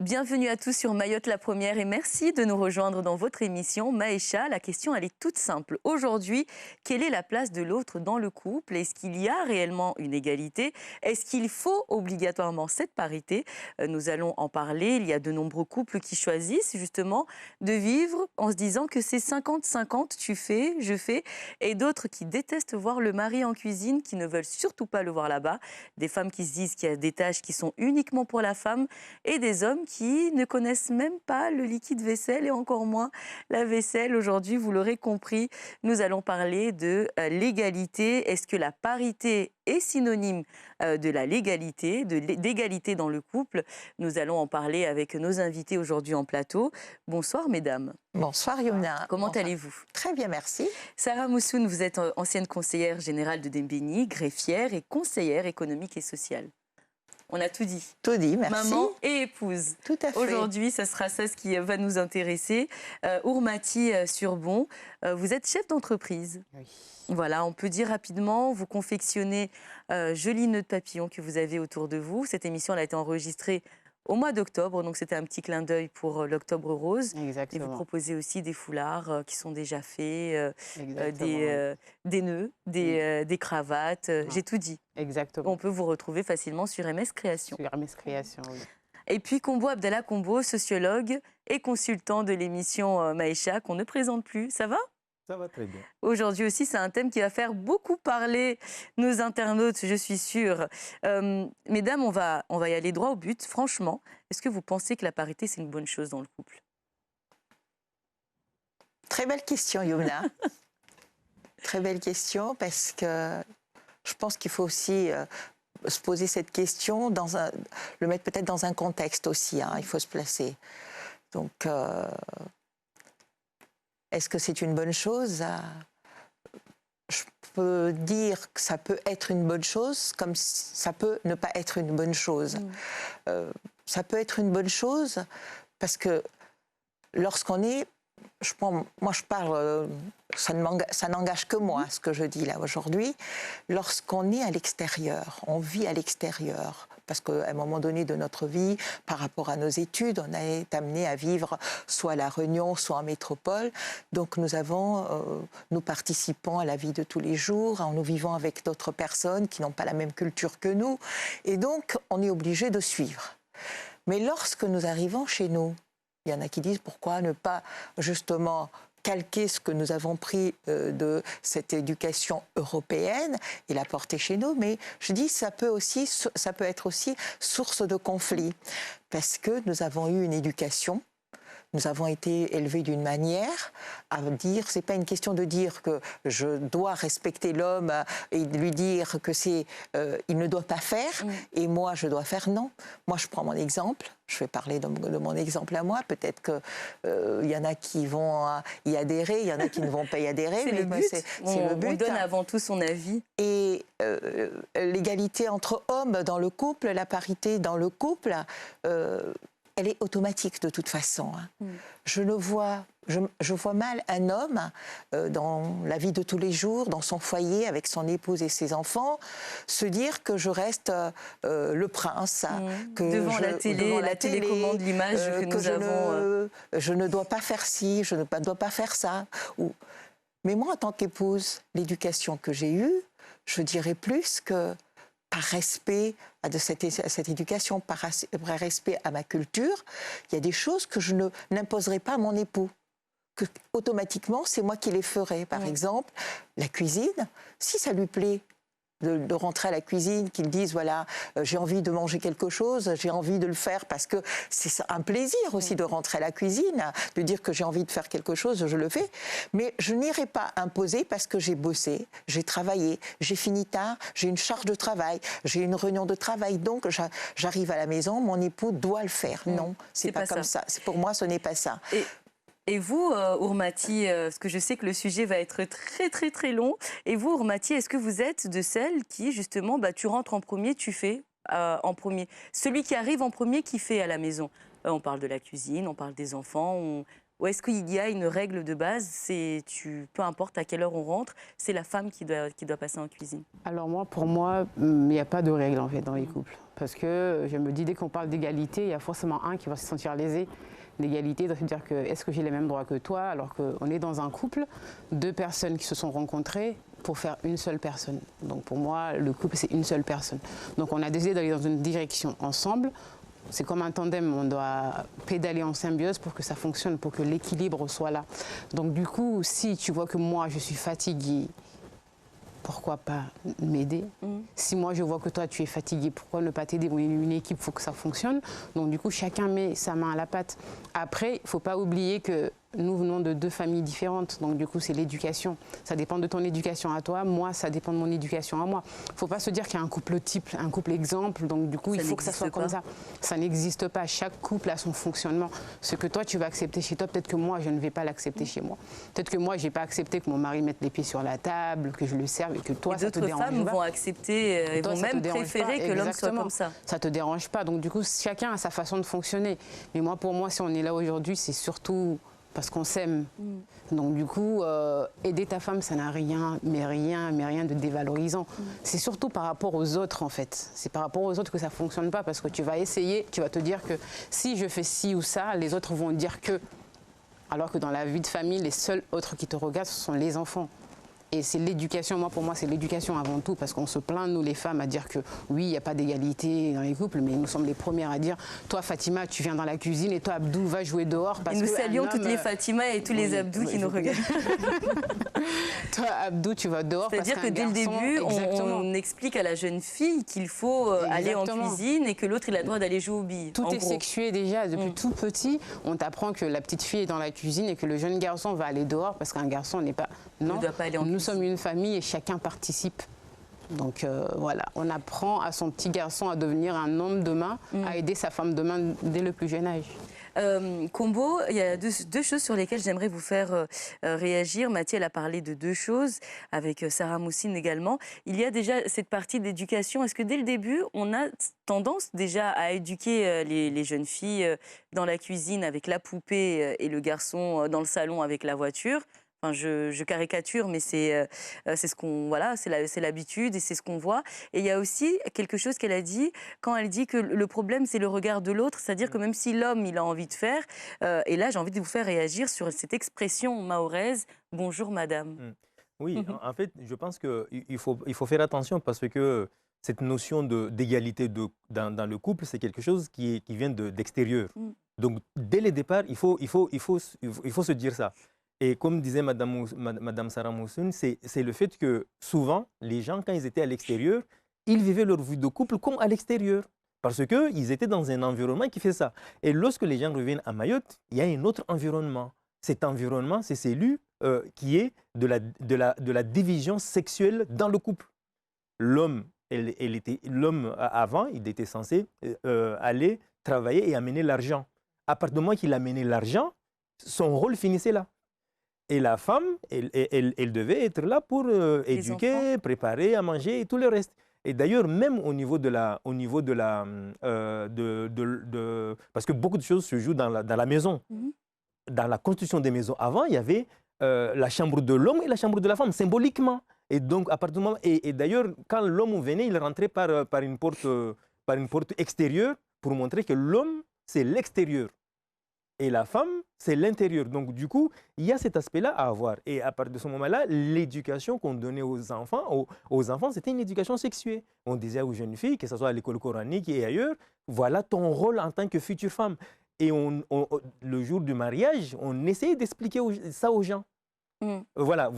Bienvenue à tous sur Mayotte la première et merci de nous rejoindre dans votre émission Maïcha. La question, elle est toute simple. Aujourd'hui, quelle est la place de l'autre dans le couple? Est-ce qu'il y a réellement une égalité? Est-ce qu'il faut obligatoirement cette parité? Nous allons en parler. Il y a de nombreux couples qui choisissent justement de vivre en se disant que c'est 50-50, tu fais, je fais, et d'autres qui détestent voir le mari en cuisine, qui ne veulent surtout pas le voir là-bas. Des femmes qui se disent qu'il y a des tâches qui sont uniquement pour la femme et des hommes qui ne connaissent même pas le liquide vaisselle et encore moins la vaisselle. Aujourd'hui, vous l'aurez compris, nous allons parler de l'égalité. Est-ce que la parité est synonyme de la légalité, d'égalité dans le couple? Nous allons en parler avec nos invités aujourd'hui en plateau. Bonsoir mesdames. Bonsoir Yumna. Comment allez-vous? Très bien, merci. Sarah Moussoun, vous êtes ancienne conseillère générale de Dembéni, greffière et conseillère économique et sociale. On a tout dit. Tout dit, merci. Maman et épouse. Tout à fait. Aujourd'hui, ça sera ça ce qui va nous intéresser. Ourmati Surbon, vous êtes chef d'entreprise. Oui. Voilà, on peut dire rapidement, vous confectionnez jolis nœuds de papillon que vous avez autour de vous. Cette émission elle a été enregistrée au mois d'octobre, donc c'était un petit clin d'œil pour l'Octobre Rose. Exactement. Et vous proposez aussi des foulards qui sont déjà faits, des nœuds, des cravates, j'ai tout dit. Exactement. On peut vous retrouver facilement sur MS Création. Sur MS Création, oui. Et puis Combo Abdallah Combo, sociologue et consultant de l'émission Maïcha, qu'on ne présente plus. Ça va ? Ça va très bien. Aujourd'hui aussi, c'est un thème qui va faire beaucoup parler nos internautes, je suis sûre. Mesdames, on va y aller droit au but. Franchement, est-ce que vous pensez que la parité, c'est une bonne chose dans le couple? Très belle question, Yumna. Très belle question, parce que je pense qu'il faut aussi se poser cette question, le mettre peut-être dans un contexte aussi. Il faut se placer. Donc, est-ce que c'est une bonne chose? Je peux dire que ça peut être une bonne chose, comme ça peut ne pas être une bonne chose. Ça peut être une bonne chose parce que lorsqu'on est... Moi, je parle, ça n'engage que moi, ce que je dis là aujourd'hui. Lorsqu'on est à l'extérieur, on vit à l'extérieur, parce qu'à un moment donné de notre vie, par rapport à nos études, on est amené à vivre soit à La Réunion, soit en métropole. Donc nous participons à la vie de tous les jours, nous vivons avec d'autres personnes qui n'ont pas la même culture que nous. Et donc, on est obligé de suivre. Mais lorsque nous arrivons chez nous, il y en a qui disent pourquoi ne pas justement calquer ce que nous avons pris de cette éducation européenne et la porter chez nous. Mais je dis ça peut être aussi source de conflit parce que nous avons eu une éducation. Nous avons été élevés d'une manière à dire, c'est pas une question de dire que je dois respecter l'homme et de lui dire que il ne doit pas faire et moi je dois faire. Non. Moi je prends mon exemple, je vais parler de mon exemple à moi. Peut-être qu'il y en a qui vont y adhérer, il y en a qui ne vont pas y adhérer. C'est le but. Le but. On donne avant tout son avis. Et l'égalité entre hommes dans le couple, la parité dans le couple, elle est automatique de toute façon. Je vois mal un homme dans la vie de tous les jours, dans son foyer, avec son épouse et ses enfants, se dire que je reste le prince. Devant la télécommande, l'image que nous avons. Je ne dois pas faire ci, je ne dois pas faire ça. Mais moi, en tant qu'épouse, l'éducation que j'ai eue, je dirais plus que par respect à cette éducation, par respect à ma culture, il y a des choses que je n'imposerai pas à mon époux. Que, automatiquement, c'est moi qui les ferai. Par exemple, la cuisine, si ça lui plaît de rentrer à la cuisine, qu'il dise, voilà, j'ai envie de manger quelque chose, j'ai envie de le faire parce que c'est un plaisir aussi de rentrer à la cuisine, de dire que j'ai envie de faire quelque chose, je le fais. Mais je n'irai pas imposer parce que j'ai bossé, j'ai travaillé, j'ai fini tard, j'ai une charge de travail, j'ai une réunion de travail, donc j'arrive à la maison, mon époux doit le faire. Non, c'est pas comme ça. Pour moi, ce n'est pas ça. Et vous, Ourmati, parce que je sais que le sujet va être très très très long, et vous, Ourmati, est-ce que vous êtes de celles qui, justement, tu rentres en premier, tu fais en premier? Celui qui arrive en premier, qui fait à la maison? On parle de la cuisine, on parle des enfants, Ou est-ce qu'il y a une règle de base, peu importe à quelle heure on rentre, c'est la femme qui doit passer en cuisine? Alors pour moi, il n'y a pas de règle en fait dans les couples. Parce que je me dis, dès qu'on parle d'égalité, il y a forcément un qui va se sentir lésé. L'égalité doit se dire que est-ce que j'ai les mêmes droits que toi, alors qu'on est dans un couple, deux personnes qui se sont rencontrées pour faire une seule personne. Donc pour moi, le couple, c'est une seule personne. Donc on a décidé d'aller dans une direction ensemble. C'est comme un tandem, on doit pédaler en symbiose pour que ça fonctionne, pour que l'équilibre soit là. Donc du coup, si tu vois que moi, je suis fatiguée, pourquoi pas m'aider? Si moi je vois que toi tu es fatigué, pourquoi ne pas t'aider? On est une équipe, il faut que ça fonctionne. Donc du coup, chacun met sa main à la pâte. Après, il ne faut pas oublier que nous venons de deux familles différentes. Donc du coup, c'est l'éducation. Ça dépend de ton éducation à toi. Moi, ça dépend de mon éducation à moi. Il ne faut pas se dire qu'il y a un couple type, un couple exemple. Donc du coup, il faut que ça soit comme ça. Ça n'existe pas. Chaque couple a son fonctionnement. Ce que toi, tu vas accepter chez toi, peut-être que moi, je ne vais pas l'accepter chez moi. Peut-être que moi, je n'ai pas accepté que mon mari mette les pieds sur la table, que je le serve et que toi, ça te dérange pas. D'autres femmes vont accepter, vont même préférer que l'homme soit comme ça. Ça ne te dérange pas. Donc du coup, chacun a sa façon de fonctionner. Mais moi, pour moi, si on est là aujourd'hui, c'est surtout parce qu'on s'aime. Donc du coup, aider ta femme, ça n'a rien de dévalorisant. C'est surtout par rapport aux autres en fait. C'est par rapport aux autres que ça ne fonctionne pas, parce que tu vas essayer, tu vas te dire que si je fais ci ou ça, les autres vont dire que. Alors que dans la vie de famille, les seuls autres qui te regardent, ce sont les enfants. Et c'est l'éducation, pour moi, c'est l'éducation avant tout, parce qu'on se plaint, nous les femmes, à dire que oui, il n'y a pas d'égalité dans les couples, mais nous sommes les premières à dire, toi Fatima, tu viens dans la cuisine, et toi Abdou, va jouer dehors. Parce et nous que saluons toutes les Fatima et tous les Abdou qui nous regardent. Toi Abdou, tu vas dehors. C'est-à-dire que dès le début, on explique à la jeune fille qu'il faut aller en cuisine et que l'autre, il a le droit d'aller jouer aux billes. Tout est sexué déjà, depuis tout petit. On t'apprend que la petite fille est dans la cuisine et que le jeune garçon va aller dehors, parce qu'un garçon n'est pas... Non, ne doit pas aller en cuisine. Nous sommes une famille et chacun participe. Donc voilà, on apprend à son petit garçon à devenir un homme demain, à aider sa femme demain dès le plus jeune âge. Combo, il y a deux choses sur lesquelles j'aimerais vous faire réagir. Mathieu, elle a parlé de deux choses, avec Sarah Moussine également. Il y a déjà cette partie d'éducation. Est-ce que dès le début, on a tendance déjà à éduquer les jeunes filles dans la cuisine avec la poupée et le garçon dans le salon avec la voiture? Enfin, je caricature, mais c'est ce qu'on, voilà, c'est l'habitude et c'est ce qu'on voit. Et il y a aussi quelque chose qu'elle a dit quand elle dit que le problème c'est le regard de l'autre, c'est-à-dire que même si l'homme il a envie de faire, et là j'ai envie de vous faire réagir sur cette expression mahoraise « bonjour madame ». Oui, en fait, je pense qu'il faut faire attention, parce que cette notion d'égalité dans le couple, c'est quelque chose qui vient d'extérieur. Donc dès le départ, il faut se dire ça. Et comme disait Madame Sarah Moussoun, c'est le fait que souvent, les gens, quand ils étaient à l'extérieur, ils vivaient leur vie de couple comme à l'extérieur. Parce qu'ils étaient dans un environnement qui fait ça. Et lorsque les gens reviennent à Mayotte, il y a un autre environnement. Cet environnement, c'est celui qui est de la division sexuelle dans le couple. L'homme, avant, il était censé aller travailler et amener l'argent. À partir du moment qu'il amenait l'argent, son rôle finissait là. Et la femme, elle devait être là pour éduquer, préparer à manger et tout le reste. Et d'ailleurs, même au niveau de la... parce que beaucoup de choses se jouent dans la maison. Dans la construction des maisons, avant, il y avait la chambre de l'homme et la chambre de la femme, symboliquement. Et donc, à partir du moment... Et d'ailleurs, quand l'homme venait, il rentrait par une porte extérieure pour montrer que l'homme, c'est l'extérieur. Et la femme, c'est l'intérieur. Donc, du coup, il y a cet aspect-là à avoir. Et à partir de ce moment-là, l'éducation qu'on donnait aux enfants, c'était une éducation sexuée. On disait aux jeunes filles, que ce soit à l'école coranique et ailleurs, voilà ton rôle en tant que future femme. Et le jour du mariage, on essayait d'expliquer ça aux gens. Voilà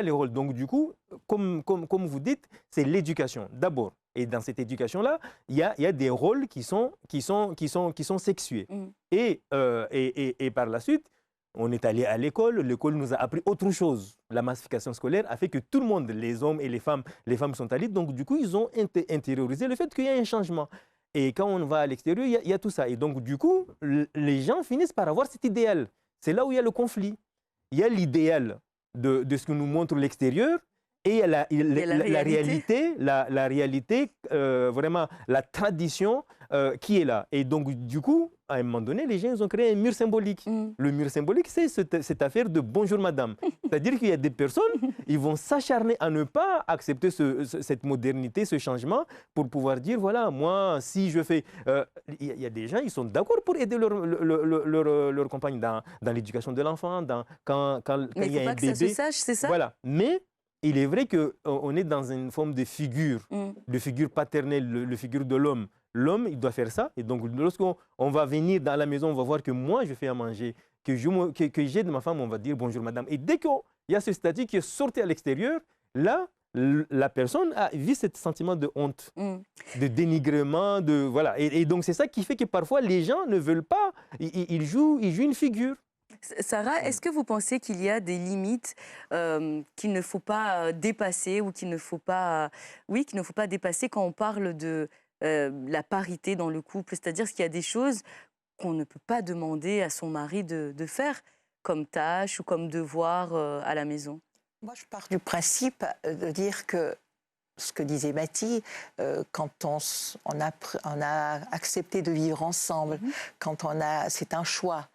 les rôles. Donc, du coup, comme vous dites, c'est l'éducation d'abord. Et dans cette éducation-là, il y a des rôles qui sont sexués. Et par la suite, on est allé à l'école. L'école nous a appris autre chose. La massification scolaire a fait que tout le monde, les hommes et les femmes sont allés. Donc, du coup, ils ont intériorisé le fait qu'il y a un changement. Et quand on va à l'extérieur, il y a tout ça. Et donc, du coup, les gens finissent par avoir cet idéal. C'est là où il y a le conflit. Il y a l'idéal de ce que nous montre l'extérieur et la réalité. la réalité, vraiment la tradition qui est là. Et donc, du coup, à un moment donné, les gens ils ont créé un mur symbolique. Le mur symbolique, c'est cette affaire de bonjour madame. C'est-à-dire qu'il y a des personnes, ils vont s'acharner à ne pas accepter cette modernité, ce changement, pour pouvoir dire, voilà, moi, si je fais... Il y a des gens, ils sont d'accord pour aider leur compagne dans l'éducation de l'enfant, quand Mais il y a un faut pas que ça bébé. se sache, c'est ça? Voilà. Mais il est vrai qu'on est dans une forme de figure paternelle, le figure de l'homme. L'homme, il doit faire ça. Et donc, lorsqu'on va venir dans la maison, on va voir que moi, je fais à manger, que j'aide ma femme, on va dire bonjour madame. Et dès qu'il y a ce statut qui est sorti à l'extérieur, là, la personne vit ce sentiment de honte, de dénigrement, voilà. Et donc, c'est ça qui fait que parfois, les gens ne veulent pas, ils jouent une figure. Sarah, est-ce que vous pensez qu'il y a des limites qu'il ne faut pas dépasser ou qu'il ne faut pas dépasser quand on parle de la parité dans le couple? C'est-à-dire qu'il y a des choses qu'on ne peut pas demander à son mari de faire comme tâche ou comme devoir à la maison? Moi, je pars du principe de dire que ce que disait Mathie, quand on a accepté de vivre ensemble, c'est un choix.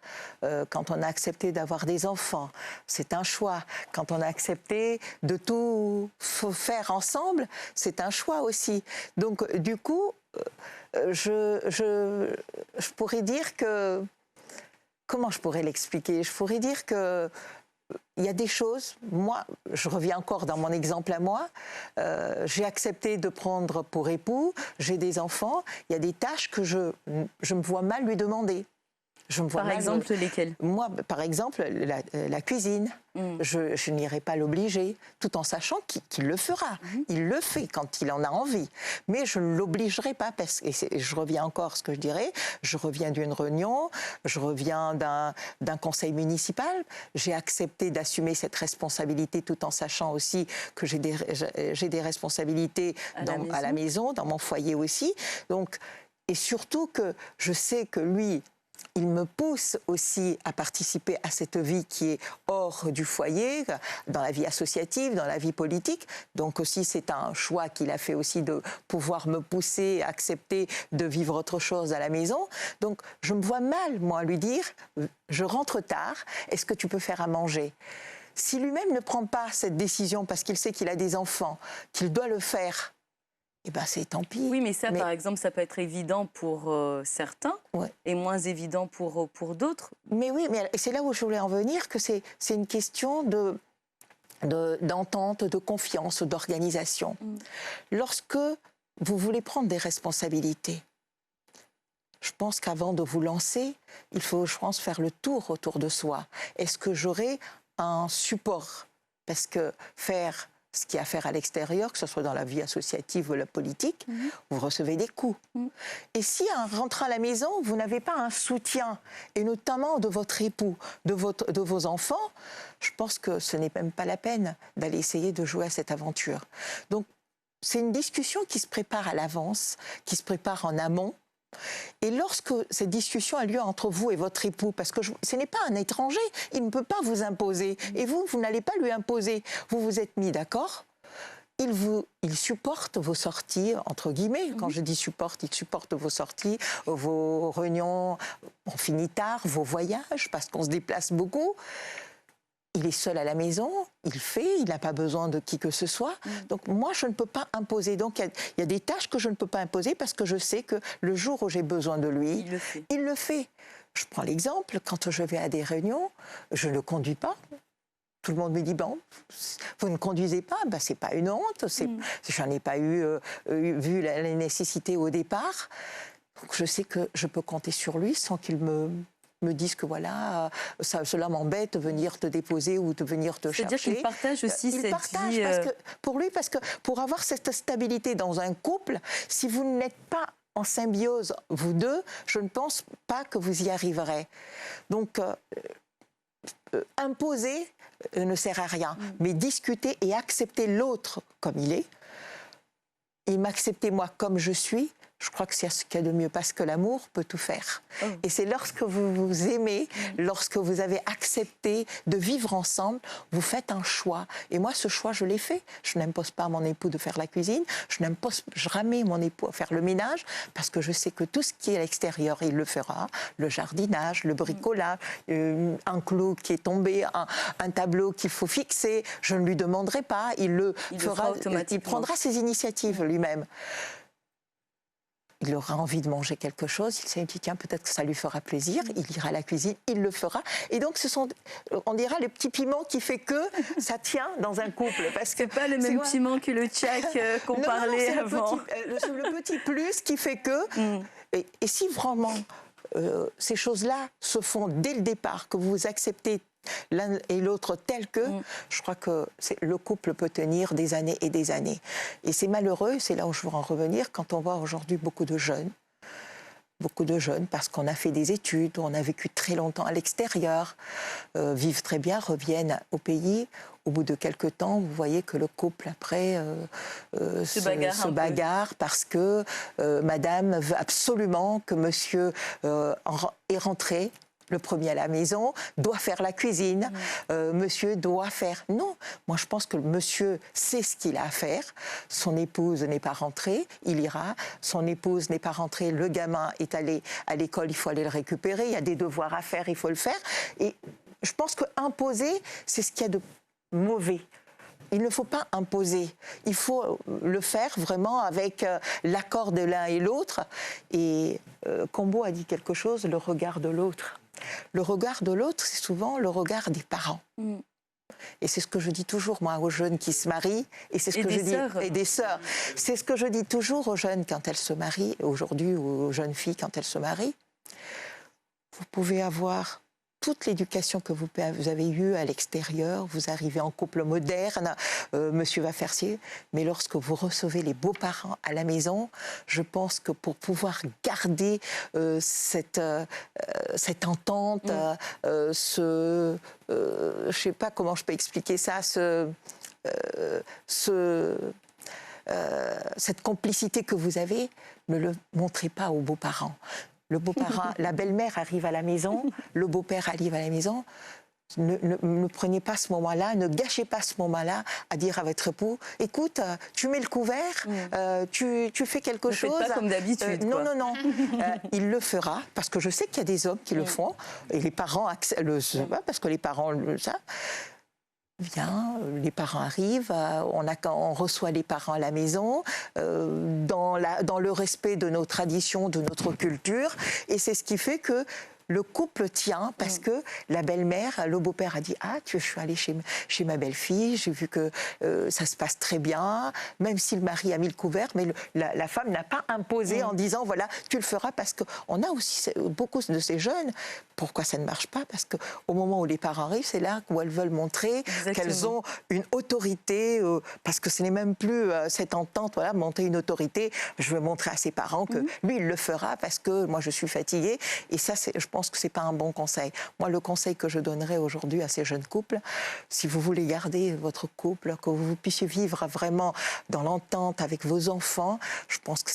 Quand on a accepté d'avoir des enfants, c'est un choix. Quand on a accepté de tout faire ensemble, c'est un choix aussi. Donc, du coup, je pourrais dire que... Comment je pourrais l'expliquer? Je pourrais dire que il y a des choses, moi, je reviens encore dans mon exemple à moi, j'ai accepté de prendre pour époux, j'ai des enfants, il y a des tâches que je me vois mal lui demander. Par exemple, lesquelles? Moi, par exemple, la cuisine. Je n'irai pas l'obliger, tout en sachant qu'il le fera. Il le fait quand il en a envie. Mais je ne l'obligerai pas, parce que je reviens encore à ce que je dirais, je reviens d'une réunion, je reviens d'un conseil municipal, j'ai accepté d'assumer cette responsabilité tout en sachant aussi que j'ai des responsabilités à la maison, dans mon foyer aussi. Donc, et surtout que je sais que lui, il me pousse aussi à participer à cette vie qui est hors du foyer, dans la vie associative, dans la vie politique. Donc aussi, c'est un choix qu'il a fait aussi de pouvoir me pousser, accepter de vivre autre chose à la maison. Donc je me vois mal, moi, lui dire, je rentre tard, est-ce que tu peux faire à manger ? Si lui-même ne prend pas cette décision parce qu'il sait qu'il a des enfants, qu'il doit le faire, eh ben c'est tant pis. Oui, mais ça, par exemple, ça peut être évident pour certains et moins évident pour d'autres. Mais oui, mais c'est là où je voulais en venir, que c'est une question d'entente, de confiance, d'organisation. Lorsque vous voulez prendre des responsabilités, je pense qu'avant de vous lancer, il faut, je pense, faire le tour autour de soi. Est-ce que j'aurai un support? Parce que faire ce qu'il y a à faire à l'extérieur, que ce soit dans la vie associative ou la politique, vous recevez des coups. Et si en rentrant à la maison, vous n'avez pas un soutien, et notamment de votre époux, de vos enfants, je pense que ce n'est même pas la peine d'aller essayer de jouer à cette aventure. Donc, c'est une discussion qui se prépare à l'avance, qui se prépare en amont. Et lorsque cette discussion a lieu entre vous et votre époux, parce que ce n'est pas un étranger, il ne peut pas vous imposer, et vous n'allez pas lui imposer. Vous vous êtes mis d'accord, il supporte vos sorties, entre guillemets. Quand je dis supporte, il supporte vos sorties, vos réunions, on finit tard, vos voyages, parce qu'on se déplace beaucoup. Il est seul à la maison, il n'a pas besoin de qui que ce soit. Donc moi, je ne peux pas imposer. Donc il y a des tâches que je ne peux pas imposer parce que je sais que le jour où j'ai besoin de lui, il le fait. Je prends l'exemple, quand je vais à des réunions, je ne conduis pas. Tout le monde me dit, bon, vous ne conduisez pas, ben, c'est pas une honte, j'en ai pas vu la nécessité au départ. Donc je sais que je peux compter sur lui sans qu'il me disent que voilà, cela m'embête de venir te déposer ou de venir te chercher. C'est-à-dire qu'il partage aussi cette vie... Parce que pour avoir cette stabilité dans un couple, si vous n'êtes pas en symbiose, vous deux, je ne pense pas que vous y arriverez. Donc, imposer ne sert à rien, mais discuter et accepter l'autre comme il est, et m'accepter moi comme je suis, je crois que c'est ce qu'il y a de mieux, parce que l'amour peut tout faire. Et c'est lorsque vous vous aimez, lorsque vous avez accepté de vivre ensemble, vous faites un choix. Et moi, ce choix, je l'ai fait. Je n'impose pas à mon époux de faire la cuisine, je n'impose jamais mon époux à faire le ménage, parce que je sais que tout ce qui est à l'extérieur, il le fera. Le jardinage, le bricolage, un clou qui est tombé, un tableau qu'il faut fixer, je ne lui demanderai pas, il le fera automatiquement. Il prendra ses initiatives lui-même. Il aura envie de manger quelque chose, il s'est dit tiens, peut-être que ça lui fera plaisir, il ira à la cuisine, il le fera. Et donc ce sont, on dira, le petit piment qui fait que ça tient dans un couple. Parce que c'est pas le même piment que le tchak qu'on parlait avant. C'est le petit plus qui fait que... Et si vraiment ces choses-là se font dès le départ, que vous acceptez l'un et l'autre tel que, je crois que le couple peut tenir des années et des années. Et c'est malheureux, c'est là où je veux en revenir, quand on voit aujourd'hui beaucoup de jeunes, parce qu'on a fait des études, on a vécu très longtemps à l'extérieur, vivent très bien, reviennent au pays. Au bout de quelques temps, vous voyez que le couple, après, se bagarre parce que madame veut absolument que monsieur est rentré le premier à la maison, doit faire la cuisine, monsieur doit faire... Non, moi je pense que monsieur sait ce qu'il a à faire, son épouse n'est pas rentrée, il ira, son épouse n'est pas rentrée, le gamin est allé à l'école, il faut aller le récupérer, il y a des devoirs à faire, il faut le faire. Et je pense qu'imposer, c'est ce qu'il y a de mauvais. Il ne faut pas imposer, il faut le faire vraiment avec l'accord de l'un et l'autre. Et Combo a dit quelque chose, le regard de l'autre. Le regard de l'autre, c'est souvent le regard des parents. Et c'est ce que je dis toujours, moi, aux jeunes qui se marient, et c'est ce que je dis, et des sœurs. C'est ce que je dis toujours aux jeunes quand elles se marient, aujourd'hui, aux jeunes filles quand elles se marient. Vous pouvez avoir toute l'éducation que vous avez eue à l'extérieur, vous arrivez en couple moderne, monsieur va faire ci, mais lorsque vous recevez les beaux-parents à la maison, je pense que pour pouvoir garder cette entente, je ne sais pas comment je peux expliquer ça, cette complicité que vous avez, ne le montrez pas aux beaux-parents. Le beau-parent, la belle-mère arrive à la maison, le beau-père arrive à la maison. Ne prenez pas ce moment-là, ne gâchez pas ce moment-là à dire à votre époux, écoute, tu mets le couvert, tu fais quelque chose. Ne faites pas comme d'habitude. Non. Il le fera, parce que je sais qu'il y a des hommes qui le font, et les parents le savent pas, parce que les parents le savent. Bien, les parents arrivent, on reçoit les parents à la maison, dans le respect de nos traditions, de notre culture, et c'est ce qui fait que le couple tient, parce que la belle-mère, le beau-père a dit « Ah, je suis allée chez ma belle-fille, j'ai vu que ça se passe très bien, même si le mari a mis le couvert, mais la femme n'a pas imposé en disant « Voilà, tu le feras », parce qu'on a aussi beaucoup de ces jeunes. Pourquoi ça ne marche pas? Parce qu'au moment où les parents arrivent, c'est là où elles veulent montrer qu'elles ont une autorité, parce que ce n'est même plus cette entente, voilà, monter une autorité. Je veux montrer à ses parents que lui, il le fera parce que moi, je suis fatiguée. Et ça, je pense que ce n'est pas un bon conseil. Moi, le conseil que je donnerais aujourd'hui à ces jeunes couples, si vous voulez garder votre couple, que vous puissiez vivre vraiment dans l'entente avec vos enfants, je pense que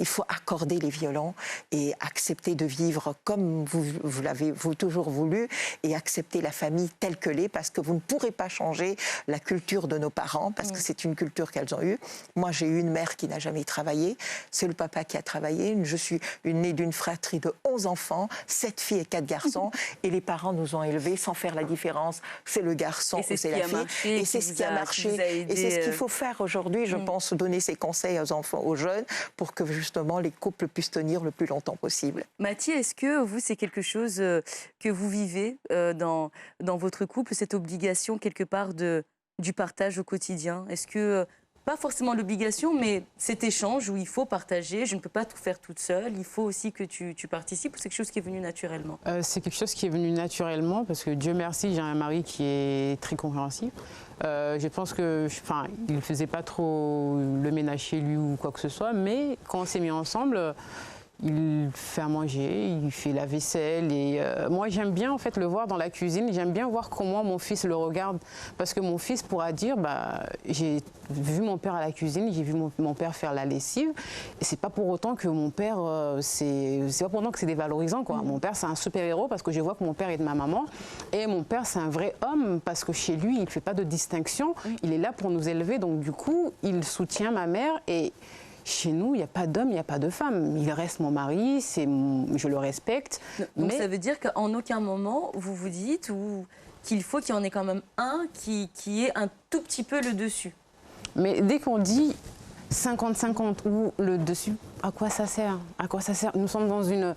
il faut accorder les violons et accepter de vivre comme vous l'avez toujours voulu, et accepter la famille telle que l'est, parce que vous ne pourrez pas changer la culture de nos parents, parce que c'est une culture qu'elles ont eue. Moi, j'ai eu une mère qui n'a jamais travaillé, c'est le papa qui a travaillé. Je suis née d'une fratrie de 11 enfants, 7 filles et 4 garçons, et les parents nous ont élevés sans faire la différence. C'est le garçon ou c'est la fille. Et c'est ce qui a marché. Et c'est ce qu'il faut faire aujourd'hui, je pense, donner ces conseils aux enfants, aux jeunes, pour que justement les couples puissent tenir le plus longtemps possible. Mathie, est-ce que vous, c'est quelque chose que vous vivez dans votre couple, cette obligation quelque part du partage au quotidien? Est-ce que, pas forcément l'obligation, mais cet échange où il faut partager, je ne peux pas tout faire toute seule, il faut aussi que tu participes, ou c'est quelque chose qui est venu naturellement? C'est quelque chose qui est venu naturellement, parce que Dieu merci, j'ai un mari qui est très compréhensif. Je pense que, il ne faisait pas trop le ménage chez lui ou quoi que ce soit, mais quand on s'est mis ensemble, il fait à manger, il fait la vaisselle. Et moi, j'aime bien en fait le voir dans la cuisine. J'aime bien voir comment mon fils le regarde. Parce que mon fils pourra dire, j'ai vu mon père à la cuisine, j'ai vu mon père faire la lessive. Et c'est pas pour autant que mon père, c'est pas pour autant que c'est dévalorisant, quoi. Mon père, c'est un super-héros parce que je vois que mon père est de ma maman. Et mon père, c'est un vrai homme parce que chez lui, il ne fait pas de distinction. Il est là pour nous élever. Donc du coup, il soutient ma mère. Et chez nous, il n'y a pas d'homme, il n'y a pas de femme. Il reste mon mari, je le respecte. Donc ça veut dire qu'en aucun moment, vous vous dites qu'il faut qu'il y en ait quand même un qui ait un tout petit peu le dessus. Mais dès qu'on dit 50-50 ou le dessus, à quoi ça sert? À quoi ça sert? Nous sommes dans une...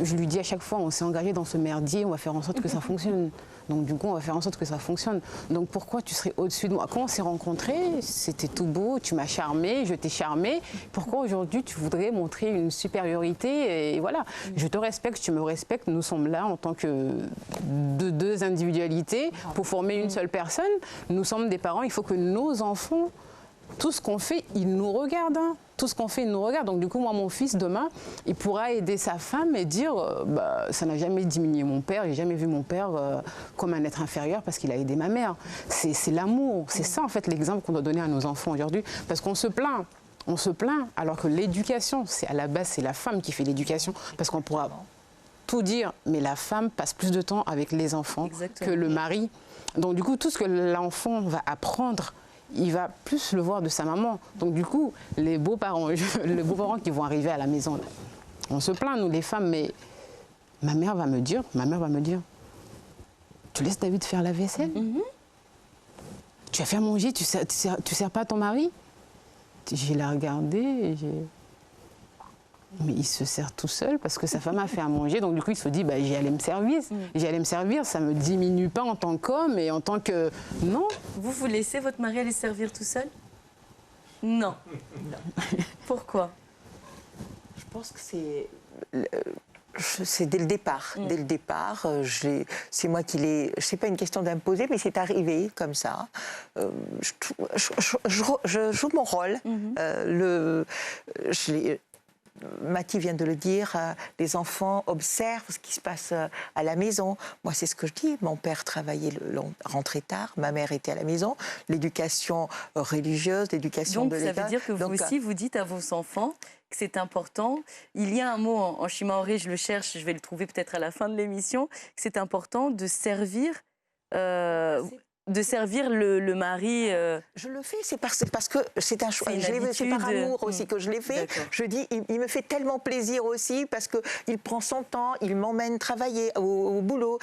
Je lui dis à chaque fois, on s'est engagé dans ce merdier, on va faire en sorte que ça fonctionne. Donc du coup, on va faire en sorte que ça fonctionne. Donc pourquoi tu serais au-dessus de moi? Quand on s'est rencontrés, c'était tout beau, tu m'as charmé, je t'ai charmé. Pourquoi aujourd'hui tu voudrais montrer une supériorité? Et voilà, je te respecte, tu me respectes. Nous sommes là en tant que deux individualités pour former une seule personne. Nous sommes des parents, il faut que nos enfants, tout ce qu'on fait, ils nous regardent. Hein. Tout ce qu'on fait, ils nous regardent. Donc du coup, moi, mon fils, demain, il pourra aider sa femme et dire ça n'a jamais diminué mon père, j'ai jamais vu mon père comme un être inférieur parce qu'il a aidé ma mère. C'est l'amour. C'est ça, en fait, l'exemple qu'on doit donner à nos enfants aujourd'hui. Parce qu'on se plaint. On se plaint, alors que l'éducation, à la base, c'est la femme qui fait l'éducation. Parce qu'on pourra tout dire, mais la femme passe plus de temps avec les enfants que le mari. Donc du coup, tout ce que l'enfant va apprendre, il va plus le voir de sa maman. Donc du coup, les beaux-parents qui vont arriver à la maison, on se plaint, nous les femmes, mais ma mère va me dire, tu laisses David faire la vaisselle? Tu as fait à manger, tu sers pas à ton mari? J'ai la regardé et mais il se sert tout seul parce que sa femme a fait à manger. Donc du coup, il se dit, j'y allais me servir. J'y allais me servir, ça ne me diminue pas en tant qu'homme et en tant que... Non. Vous laissez votre mari aller servir tout seul? Non. Pourquoi? Je pense que c'est dès le départ. Dès le départ, c'est moi qui l'ai... C'est pas une question d'imposer, mais c'est arrivé comme ça. Je joue mon rôle. Mathie vient de le dire, les enfants observent ce qui se passe à la maison. Moi, c'est ce que je dis. Mon père travaillait, rentrait tard, ma mère était à la maison. L'éducation religieuse, l'éducation de l'État. Donc, ça veut dire que vous aussi, vous dites à vos enfants que c'est important. Il y a un mot en shimaoré, je le cherche, je vais le trouver peut-être à la fin de l'émission, que c'est important de servir... le mari. Je le fais, c'est parce que c'est un choix. C'est par amour aussi que je l'ai fait. Je dis, il me fait tellement plaisir aussi parce qu'il prend son temps, il m'emmène travailler au boulot.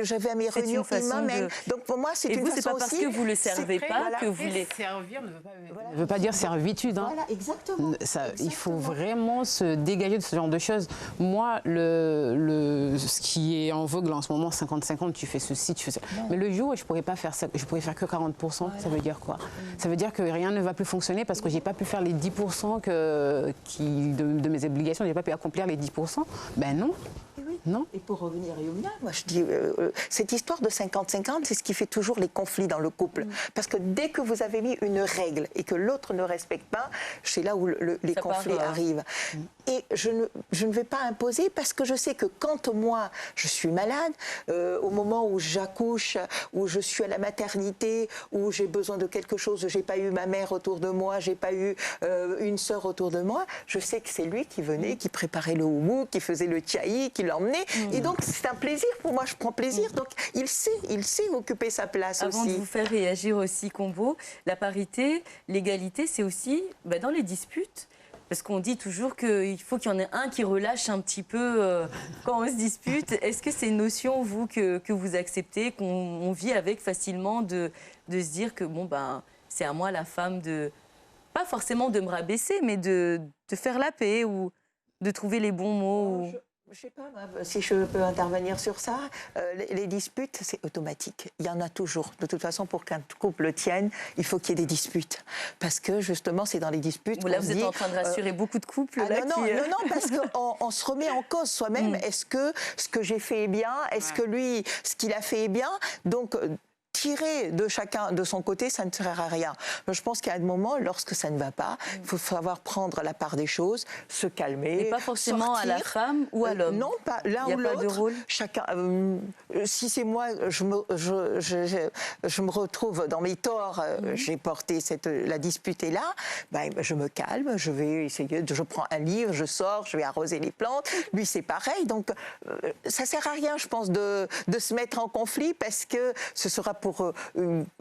J'avais à mes réunions, il m'emmène. Donc pour moi, c'est une façon aussi. Et vous, c'est pas parce que vous le servez pas que vous voulez. Servir ne veut pas dire servitude. Hein. Voilà, exactement. Il faut vraiment se dégager de ce genre de choses. Moi, ce qui est en vogue là, en ce moment, 50-50, tu fais ceci, tu fais ça. Mais le jour où je pourrais pas faire ça, je pourrais faire que 40%, ça veut dire quoi? Ça veut dire que rien ne va plus fonctionner parce que j'ai pas pu faire les 10% de mes obligations, j'ai pas pu accomplir les 10%. Ben non. Non. Et pour revenir à Yumna, moi je dis, cette histoire de 50-50, c'est ce qui fait toujours les conflits dans le couple. Parce que dès que vous avez mis une règle et que l'autre ne respecte pas, c'est là où les conflits arrivent. Et je ne vais pas imposer parce que je sais que quand moi je suis malade, au moment où j'accouche, où je suis à la maternité, où j'ai besoin de quelque chose, j'ai pas eu ma mère autour de moi, j'ai pas eu une sœur autour de moi, je sais que c'est lui qui venait, qui préparait le houmou, qui faisait le tchaï, qui l'emmenait. Et donc, c'est un plaisir pour moi, je prends plaisir. Donc, il sait occuper sa place aussi. Avant de vous faire réagir aussi, Combo, la parité, l'égalité, c'est aussi dans les disputes. Parce qu'on dit toujours qu'il faut qu'il y en ait un qui relâche un petit peu quand on se dispute. Est-ce que c'est une notion, vous, que vous acceptez, qu'on vit avec facilement, de se dire que, c'est à moi, la femme, pas forcément de me rabaisser, mais de faire la paix ou de trouver les bons mots Je ne sais pas, si je peux intervenir sur ça. Les disputes, c'est automatique. Il y en a toujours. De toute façon, pour qu'un couple tienne, il faut qu'il y ait des disputes. Parce que, justement, c'est dans les disputes Là, vous êtes en train de rassurer beaucoup de couples. Non, parce qu'on se remet en cause soi-même. Est-ce que ce que j'ai fait est bien? Est-ce que lui, ce qu'il a fait est bien? Donc, tirer de chacun de son côté, ça ne sert à rien. Je pense qu'il y a un moment, lorsque ça ne va pas, il faut savoir prendre la part des choses, se calmer. Et pas forcément sortir. à la femme ou à l'homme. Non, pas l'un ou pas de l'autre. rôle. Chacun. Si c'est moi, je me retrouve dans mes torts. J'ai porté la dispute est là. Ben, je me calme. Je vais essayer. Je prends un livre, je sors, je vais arroser les plantes. Lui, c'est pareil. Donc, ça sert à rien, je pense, de se mettre en conflit parce que ce sera pour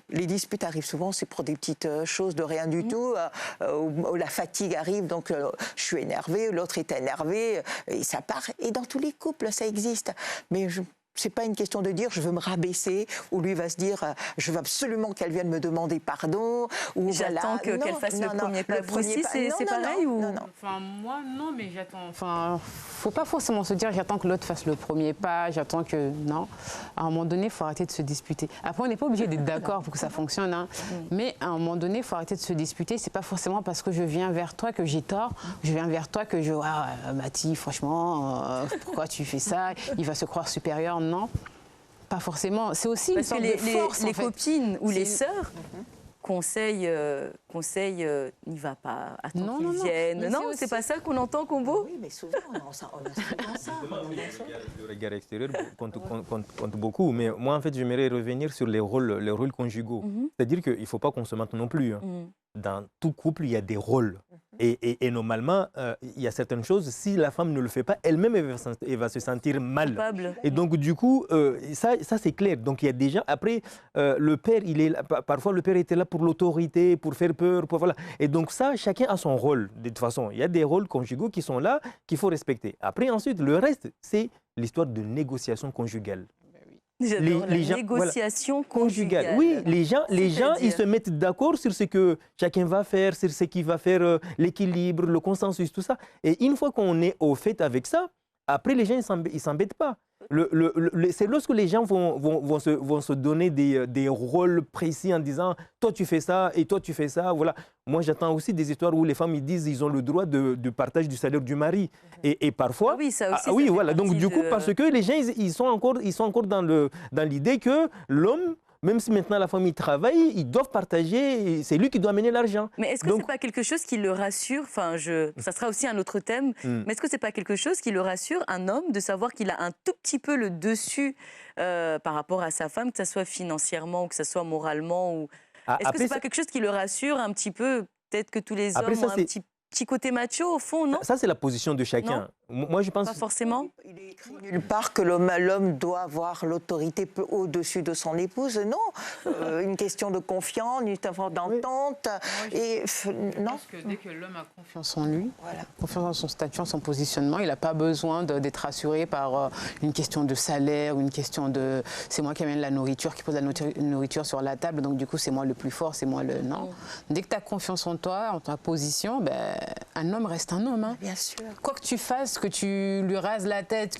les disputes arrivent souvent, c'est pour des petites choses de rien du tout. Où la fatigue arrive, donc je suis énervée, l'autre est énervé, et ça part. Et dans tous les couples, ça existe. Mais c'est pas une question de dire je veux me rabaisser ou lui va se dire je veux absolument qu'elle vienne me demander pardon ou j'attends qu'elle fasse le premier pas. Vous aussi, c'est pareil ou... non. Enfin, moi, non, mais j'attends. Enfin, faut pas forcément se dire j'attends que l'autre fasse le premier pas, j'attends que. Non. À un moment donné, il faut arrêter de se disputer. Après, on n'est pas obligé d'être d'accord pour que ça fonctionne, hein. Mais à un moment donné, il faut arrêter de se disputer. C'est pas forcément parce que je viens vers toi que j'ai tort. Je viens vers toi que Mathie, franchement, pourquoi tu fais ça? Il va se croire supérieur. Non, pas forcément. C'est aussi une sorte de force, les en fait. copines ou les sœurs conseillent, n'y va pas, attends qu'ils viennent. Mais Non, c'est pas ça qu'on entend, Combo? Oui, mais souvent, on a souvent ça. Le regard extérieur compte beaucoup, mais moi en fait j'aimerais revenir sur les rôles conjugaux. C'est-à-dire qu'il ne faut pas qu'on se mente non plus. Hein. Dans tout couple, il y a des rôles. Et normalement, il y a certaines choses, si la femme ne le fait pas, elle-même, elle va se sentir mal. Coupable. Et donc, du coup, ça c'est clair. Donc, il y a des gens... Après, le père, il est là, parfois, le père était là pour l'autorité, pour faire peur. Voilà. Et donc, ça, chacun a son rôle. De toute façon, il y a des rôles conjugaux qui sont là, qu'il faut respecter. Après, ensuite, le reste, c'est l'histoire de négociation conjugale. J'adore la négociation conjugale. Oui, les gens ils se mettent d'accord sur ce que chacun va faire, sur ce qui va faire l'équilibre, le consensus, tout ça. Et une fois qu'on est au fait avec ça, après les gens ils ne s'embêtent pas. C'est lorsque les gens vont se donner des rôles précis en disant toi tu fais ça et toi tu fais ça. Voilà. Moi j'attends aussi des histoires où les femmes ils disent ils ont le droit de partage du salaire du mari. Et parfois. Ah oui, ça aussi. Oui, voilà. Donc du coup, parce que les gens ils sont encore dans l'idée que l'homme, même si maintenant la famille travaille, ils doivent partager, c'est lui qui doit amener l'argent. Mais est-ce que ce n'est pas quelque chose qui le rassure? Enfin, ça sera aussi un autre thème, mais est-ce que ce n'est pas quelque chose qui le rassure, un homme, de savoir qu'il a un tout petit peu le dessus par rapport à sa femme, que ce soit financièrement ou que ce soit moralement ou... Est-ce que ce n'est pas quelque chose qui le rassure un petit peu? Peut-être que tous les hommes ont un petit côté macho, au fond, non? Ça, c'est la position de chacun. Moi, je pense... Pas forcément. Il est écrit nulle part que l'homme doit avoir l'autorité au-dessus de son épouse. Non. Une question de confiance, une question d'entente. Et non. Parce que dès que l'homme a confiance en lui, confiance en son statut, en son positionnement, il n'a pas besoin d'être rassuré par une question de salaire ou une question de c'est moi qui amène la nourriture, qui pose la nourriture sur la table, donc du coup c'est moi le plus fort, c'est moi le... Non. Dès que tu as confiance en toi, en ta position, un homme reste un homme. Hein. Bien sûr. Quoi que tu fasses, que tu lui rases la tête,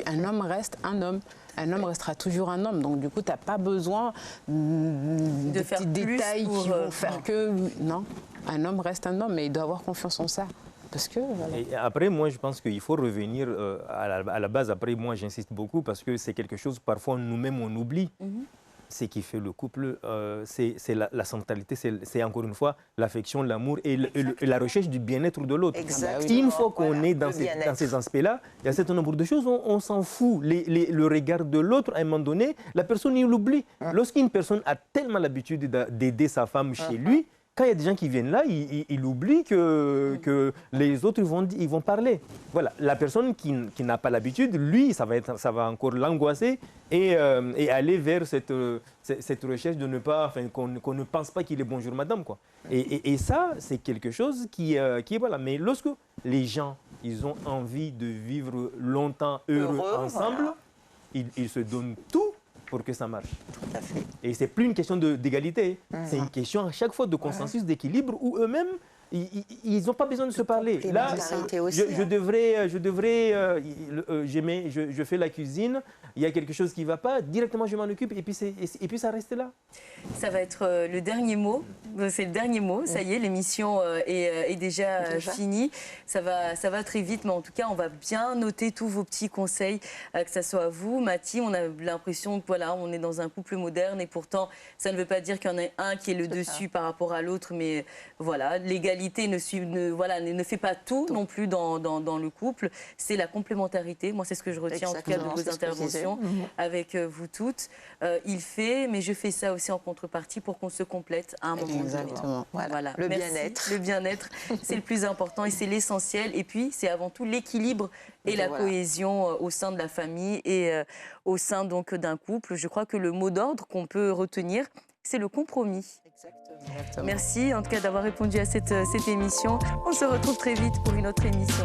un homme reste un homme. Un homme restera toujours un homme. Donc, du coup, tu n'as pas besoin de petits détails qui vont faire que... Non, un homme reste un homme, mais il doit avoir confiance en ça. Parce que, voilà. Et après, moi, je pense qu'il faut revenir à la base. Après, moi, j'insiste beaucoup parce que c'est quelque chose, parfois, nous-mêmes, on oublie. Ce qui fait le couple, c'est la centralité, c'est encore une fois l'affection, l'amour et la recherche du bien-être de l'autre. Une fois qu'on est dans ces aspects-là, il y a un certain nombre de choses, on s'en fout. Le regard de l'autre, à un moment donné, la personne, il l'oublie. Lorsqu'une personne a tellement l'habitude d'aider sa femme chez lui, quand il y a des gens qui viennent là, il oublie que les autres ils vont parler. Voilà, la personne qui n'a pas l'habitude, lui, ça va encore l'angoisser et aller vers cette recherche de ne pas, qu'on ne pense pas qu'il est bonjour madame, quoi. Et ça, c'est quelque chose qui est voilà. Mais lorsque les gens, ils ont envie de vivre longtemps heureux ensemble, ils se donnent tout pour que ça marche. Tout à fait. Et ce n'est plus une question d'égalité, c'est une question à chaque fois de consensus, d'équilibre, où eux-mêmes, ils n'ont pas besoin de se parler. Là, Complémentarité aussi, je fais la cuisine, il y a quelque chose qui ne va pas, directement je m'en occupe et puis ça reste là. Ça va être le dernier mot. C'est le dernier mot. Ça y est, l'émission est déjà finie. Ça va très vite, mais en tout cas, on va bien noter tous vos petits conseils, que ce soit vous, Mathie. On a l'impression que voilà, on est dans un couple moderne et pourtant, ça ne veut pas dire qu'il y en a un qui est le dessus par rapport à l'autre, mais voilà, l'égalité ne fait pas tout non plus dans le couple. C'est la complémentarité. Moi, c'est ce que je retiens en tout cas de vos interventions avec vous toutes. Il fait, mais je fais ça aussi en contrepartie pour qu'on se complète à un moment donné. Exactement. Voilà. Le Merci. bien-être. Le bien-être, c'est le plus important et c'est l'essentiel. Et puis, c'est avant tout l'équilibre et la cohésion au sein de la famille et au sein donc d'un couple. Je crois que le mot d'ordre qu'on peut retenir, c'est le compromis. Exactement. Merci en tout cas d'avoir répondu à cette émission. On se retrouve très vite pour une autre émission.